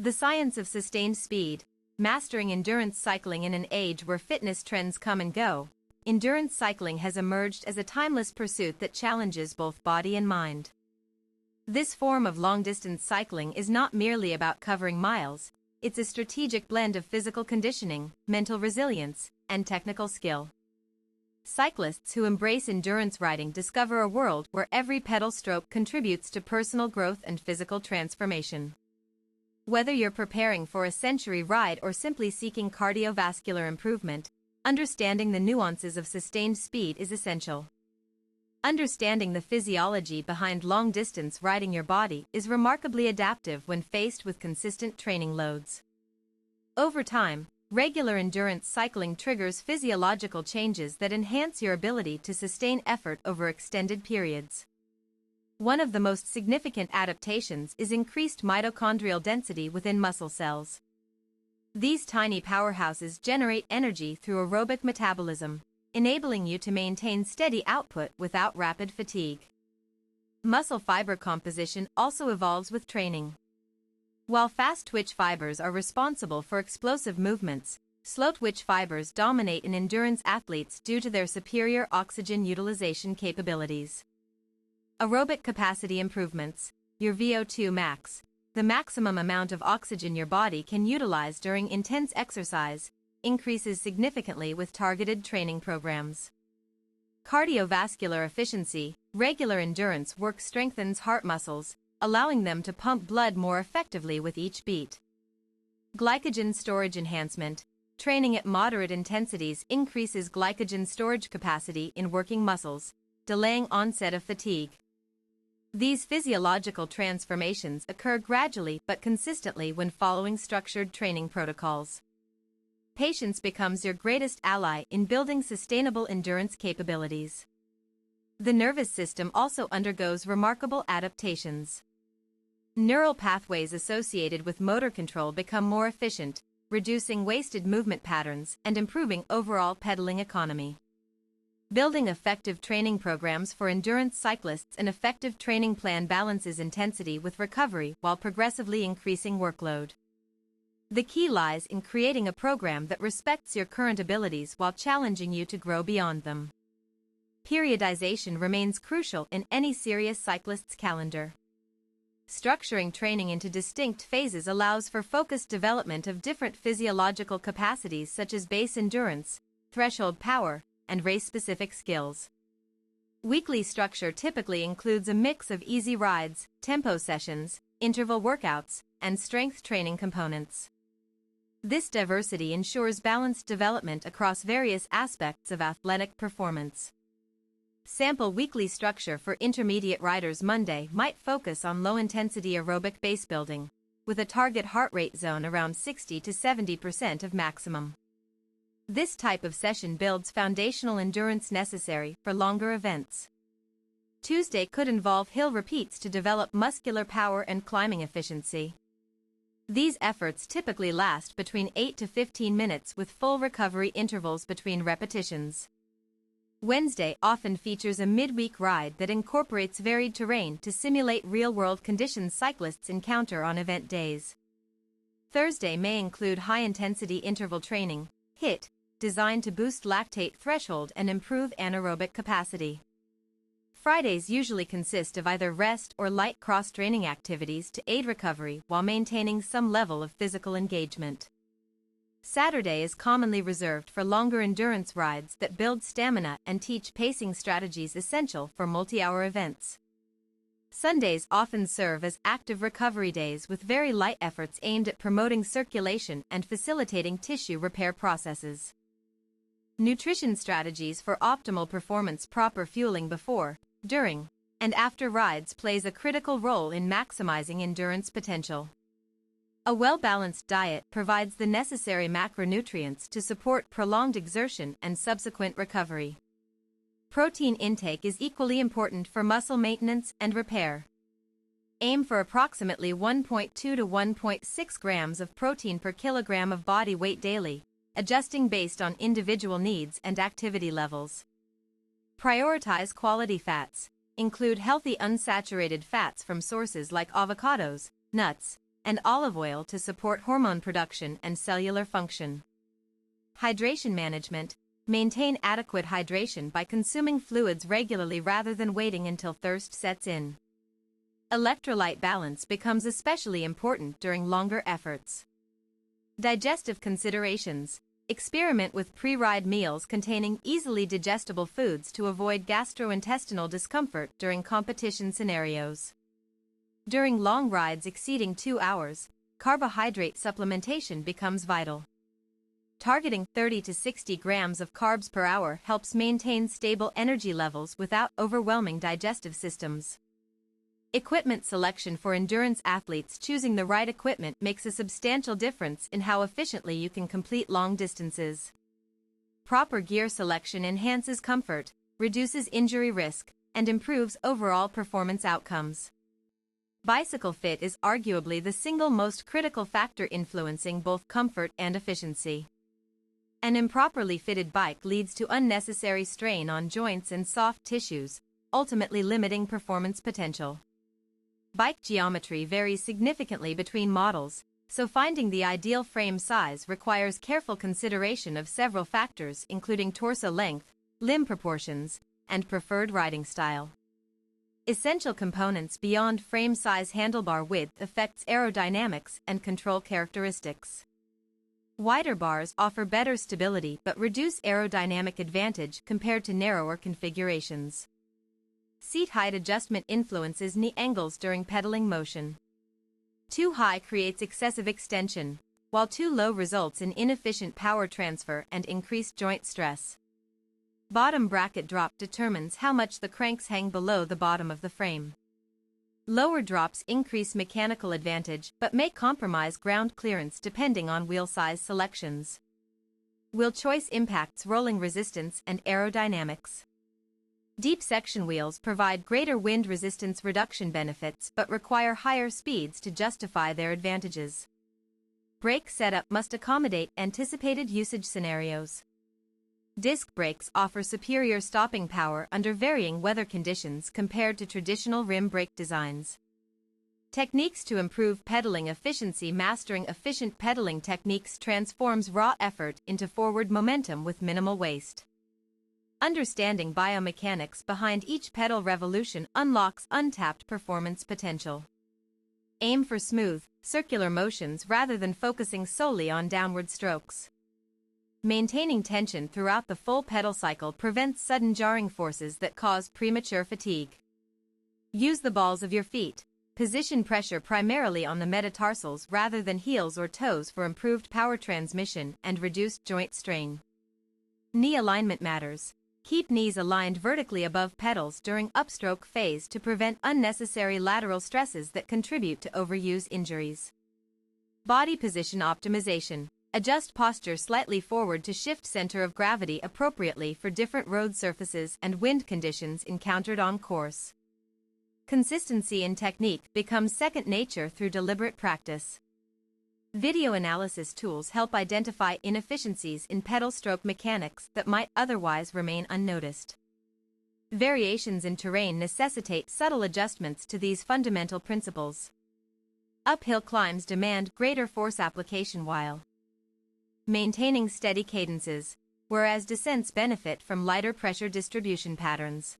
The science of sustained speed, mastering endurance cycling in an age where fitness trends come and go. Endurance cycling has emerged as a timeless pursuit that challenges both body and mind. This form of long-distance cycling is not merely about covering miles, it's a strategic blend of physical conditioning, mental resilience, and technical skill. Cyclists who embrace endurance riding discover a world where every pedal stroke contributes to personal growth and physical transformation. Whether you're preparing for a century ride or simply seeking cardiovascular improvement, understanding the nuances of sustained speed is essential. Understanding the physiology behind long-distance riding, your body is remarkably adaptive when faced with consistent training loads. Over time, regular endurance cycling triggers physiological changes that enhance your ability to sustain effort over extended periods. One of the most significant adaptations is increased mitochondrial density within muscle cells. These tiny powerhouses generate energy through aerobic metabolism, enabling you to maintain steady output without rapid fatigue. Muscle fiber composition also evolves with training. While fast-twitch fibers are responsible for explosive movements, slow-twitch fibers dominate in endurance athletes due to their superior oxygen utilization capabilities. Aerobic capacity improvements, your VO2 max, the maximum amount of oxygen your body can utilize during intense exercise, increases significantly with targeted training programs. Cardiovascular efficiency, regular endurance work strengthens heart muscles, allowing them to pump blood more effectively with each beat. Glycogen storage enhancement, training at moderate intensities increases glycogen storage capacity in working muscles, delaying onset of fatigue. These physiological transformations occur gradually but consistently when following structured training protocols. Patience becomes your greatest ally in building sustainable endurance capabilities. The nervous system also undergoes remarkable adaptations. Neural pathways associated with motor control become more efficient, reducing wasted movement patterns and improving overall pedaling economy. Building effective training programs for endurance cyclists. An effective training plan balances intensity with recovery while progressively increasing workload. The key lies in creating a program that respects your current abilities while challenging you to grow beyond them. Periodization remains crucial in any serious cyclist's calendar. Structuring training into distinct phases allows for focused development of different physiological capacities such as base endurance, threshold power, and race-specific skills. Weekly structure typically includes a mix of easy rides, tempo sessions, interval workouts, and strength training components. This diversity ensures balanced development across various aspects of athletic performance. Sample weekly structure for intermediate riders. Monday might focus on low-intensity aerobic base building, with a target heart rate zone around 60 to 70% of maximum. This type of session builds foundational endurance necessary for longer events. Tuesday could involve hill repeats to develop muscular power and climbing efficiency. These efforts typically last between 8 to 15 minutes with full recovery intervals between repetitions. Wednesday often features a midweek ride that incorporates varied terrain to simulate real-world conditions cyclists encounter on event days. Thursday may include high-intensity interval training, HIIT, designed to boost lactate threshold and improve anaerobic capacity. Fridays usually consist of either rest or light cross-training activities to aid recovery while maintaining some level of physical engagement. Saturday is commonly reserved for longer endurance rides that build stamina and teach pacing strategies essential for multi-hour events. Sundays often serve as active recovery days with very light efforts aimed at promoting circulation and facilitating tissue repair processes. Nutrition strategies for optimal performance. Proper fueling before, during, and after rides plays a critical role in maximizing endurance potential. A well-balanced diet provides the necessary macronutrients to support prolonged exertion and subsequent recovery. Protein intake is equally important for muscle maintenance and repair. Aim for approximately 1.2 to 1.6 grams of protein per kilogram of body weight daily, adjusting based on individual needs and activity levels. Prioritize quality fats. Include healthy unsaturated fats from sources like avocados, nuts, and olive oil to support hormone production and cellular function. Hydration management. Maintain adequate hydration by consuming fluids regularly rather than waiting until thirst sets in. Electrolyte balance becomes especially important during longer efforts. Digestive considerations. Experiment with pre-ride meals containing easily digestible foods to avoid gastrointestinal discomfort during competition scenarios. During long rides exceeding 2 hours, carbohydrate supplementation becomes vital. Targeting 30 to 60 grams of carbs per hour helps maintain stable energy levels without overwhelming digestive systems. Equipment selection. For endurance athletes, choosing the right equipment makes a substantial difference in how efficiently you can complete long distances. Proper gear selection enhances comfort, reduces injury risk, and improves overall performance outcomes. Bicycle fit is arguably the single most critical factor influencing both comfort and efficiency. An improperly fitted bike leads to unnecessary strain on joints and soft tissues, ultimately limiting performance potential. Bike geometry varies significantly between models, so finding the ideal frame size requires careful consideration of several factors including torso length, limb proportions, and preferred riding style. Essential components beyond frame size. Handlebar width affects aerodynamics and control characteristics. Wider bars offer better stability but reduce aerodynamic advantage compared to narrower configurations. Seat height adjustment influences knee angles during pedaling motion. Too high creates excessive extension, while too low results in inefficient power transfer and increased joint stress. Bottom bracket drop determines how much the cranks hang below the bottom of the frame. Lower drops increase mechanical advantage but may compromise ground clearance depending on wheel size selections. Wheel choice impacts rolling resistance and aerodynamics. Deep section wheels provide greater wind resistance reduction benefits but require higher speeds to justify their advantages. Brake setup must accommodate anticipated usage scenarios. Disc brakes offer superior stopping power under varying weather conditions compared to traditional rim brake designs. Techniques to improve pedaling efficiency. Mastering efficient pedaling techniques transforms raw effort into forward momentum with minimal waste. Understanding biomechanics behind each pedal revolution unlocks untapped performance potential. Aim for smooth, circular motions rather than focusing solely on downward strokes. Maintaining tension throughout the full pedal cycle prevents sudden jarring forces that cause premature fatigue. Use the balls of your feet. Position pressure primarily on the metatarsals rather than heels or toes for improved power transmission and reduced joint strain. Knee alignment matters. Keep knees aligned vertically above pedals during upstroke phase to prevent unnecessary lateral stresses that contribute to overuse injuries. Body position optimization. Adjust posture slightly forward to shift center of gravity appropriately for different road surfaces and wind conditions encountered on course. Consistency in technique becomes second nature through deliberate practice. Video analysis tools help identify inefficiencies in pedal stroke mechanics that might otherwise remain unnoticed. Variations in terrain necessitate subtle adjustments to these fundamental principles. Uphill climbs demand greater force application while maintaining steady cadences, whereas descents benefit from lighter pressure distribution patterns.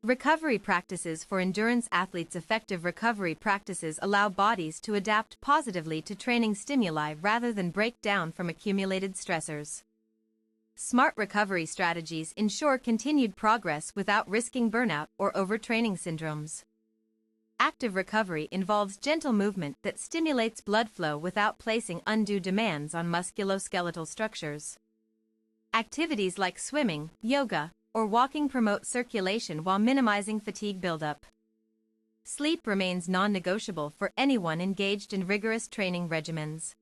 Recovery practices for endurance athletes. Effective recovery practices allow bodies to adapt positively to training stimuli rather than break down from accumulated stressors. Smart recovery strategies ensure continued progress without risking burnout or overtraining syndromes. Active recovery involves gentle movement that stimulates blood flow without placing undue demands on musculoskeletal structures. Activities like swimming, yoga, or walking promote circulation while minimizing fatigue buildup. Sleep remains non-negotiable for anyone engaged in rigorous training regimens.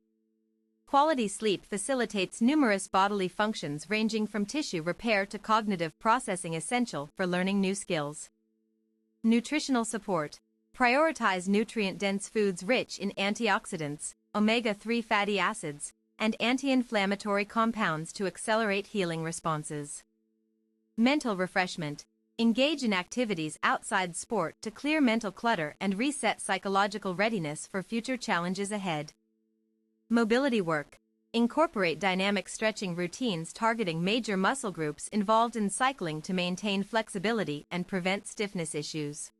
Quality sleep facilitates numerous bodily functions ranging from tissue repair to cognitive processing, essential for learning new skills. Nutritional support. Prioritize nutrient-dense foods rich in antioxidants, omega-3 fatty acids, and anti-inflammatory compounds to accelerate healing responses. Mental refreshment. Engage in activities outside sport to clear mental clutter and reset psychological readiness for future challenges ahead. Mobility work. Incorporate dynamic stretching routines targeting major muscle groups involved in cycling to maintain flexibility and prevent stiffness issues.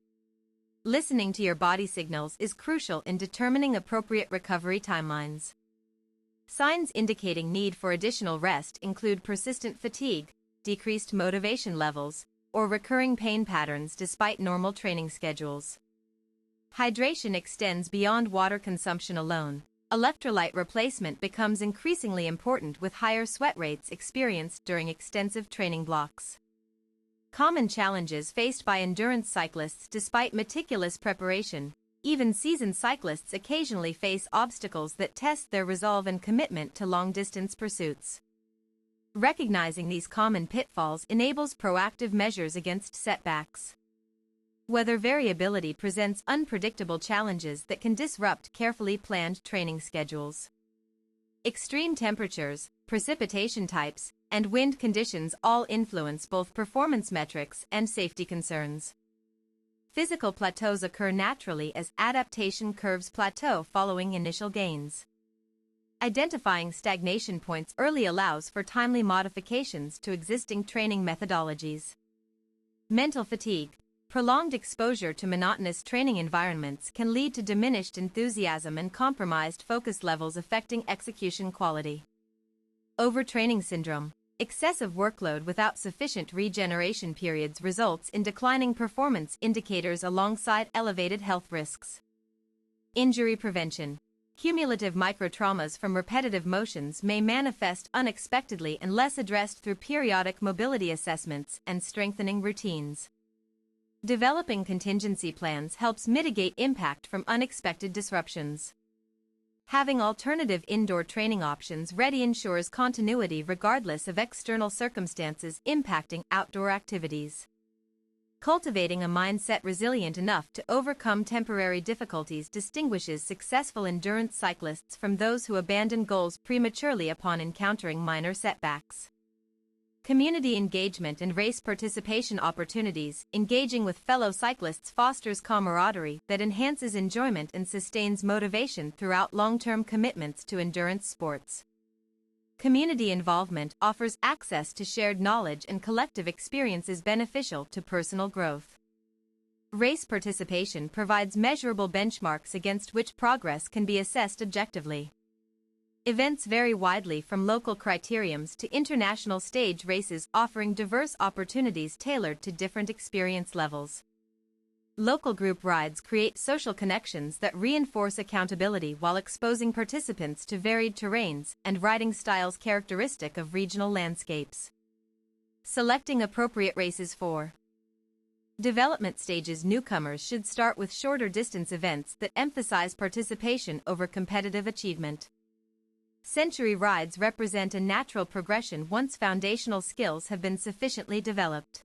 Listening to your body signals is crucial in determining appropriate recovery timelines. Signs indicating need for additional rest include persistent fatigue, decreased motivation levels, or recurring pain patterns despite normal training schedules. Hydration extends beyond water consumption alone. Electrolyte replacement becomes increasingly important with higher sweat rates experienced during extensive training blocks. Common challenges faced by endurance cyclists despite meticulous preparation. Even seasoned cyclists occasionally face obstacles that test their resolve and commitment to long-distance pursuits. Recognizing these common pitfalls enables proactive measures against setbacks. Weather variability presents unpredictable challenges that can disrupt carefully planned training schedules. Extreme temperatures, precipitation types, and wind conditions all influence both performance metrics and safety concerns. Physical plateaus occur naturally as adaptation curves plateau following initial gains. Identifying stagnation points early allows for timely modifications to existing training methodologies. Mental fatigue. Prolonged exposure to monotonous training environments can lead to diminished enthusiasm and compromised focus levels affecting execution quality. Overtraining syndrome. Excessive workload without sufficient regeneration periods results in declining performance indicators alongside elevated health risks. Injury prevention. Cumulative microtraumas from repetitive motions may manifest unexpectedly unless addressed through periodic mobility assessments and strengthening routines. Developing contingency plans helps mitigate impact from unexpected disruptions. Having alternative indoor training options ready ensures continuity regardless of external circumstances impacting outdoor activities. Cultivating a mindset resilient enough to overcome temporary difficulties distinguishes successful endurance cyclists from those who abandon goals prematurely upon encountering minor setbacks. Community engagement and race participation opportunities. Engaging with fellow cyclists fosters camaraderie that enhances enjoyment and sustains motivation throughout long-term commitments to endurance sports. Community involvement offers access to shared knowledge and collective experiences beneficial to personal growth. Race participation provides measurable benchmarks against which progress can be assessed objectively. Events vary widely from local criteriums to international stage races offering diverse opportunities tailored to different experience levels. Local group rides create social connections that reinforce accountability while exposing participants to varied terrains and riding styles characteristic of regional landscapes. Selecting appropriate races for development stages. Newcomers should start with shorter distance events that emphasize participation over competitive achievement. Century rides represent a natural progression once foundational skills have been sufficiently developed.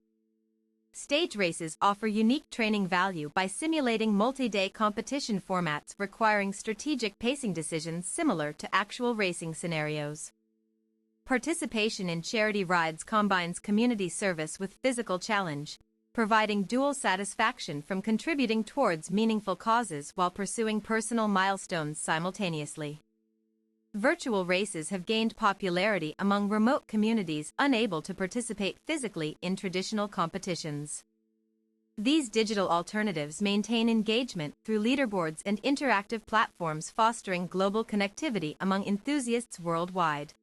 Stage races offer unique training value by simulating multi-day competition formats requiring strategic pacing decisions similar to actual racing scenarios. Participation in charity rides combines community service with physical challenge, providing dual satisfaction from contributing towards meaningful causes while pursuing personal milestones simultaneously. Virtual races have gained popularity among remote communities unable to participate physically in traditional competitions. These digital alternatives maintain engagement through leaderboards and interactive platforms, fostering global connectivity among enthusiasts worldwide.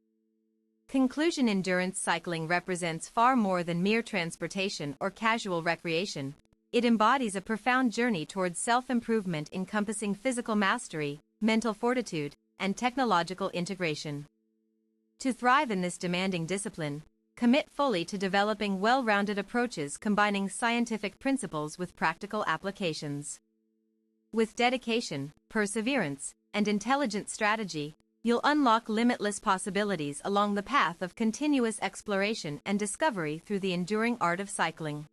Conclusion: endurance cycling represents far more than mere transportation or casual recreation. It embodies a profound journey towards self-improvement encompassing physical mastery, mental fortitude, and technological integration. To thrive in this demanding discipline, commit fully to developing well-rounded approaches combining scientific principles with practical applications. With dedication, perseverance, and intelligent strategy, you'll unlock limitless possibilities along the path of continuous exploration and discovery through the enduring art of cycling.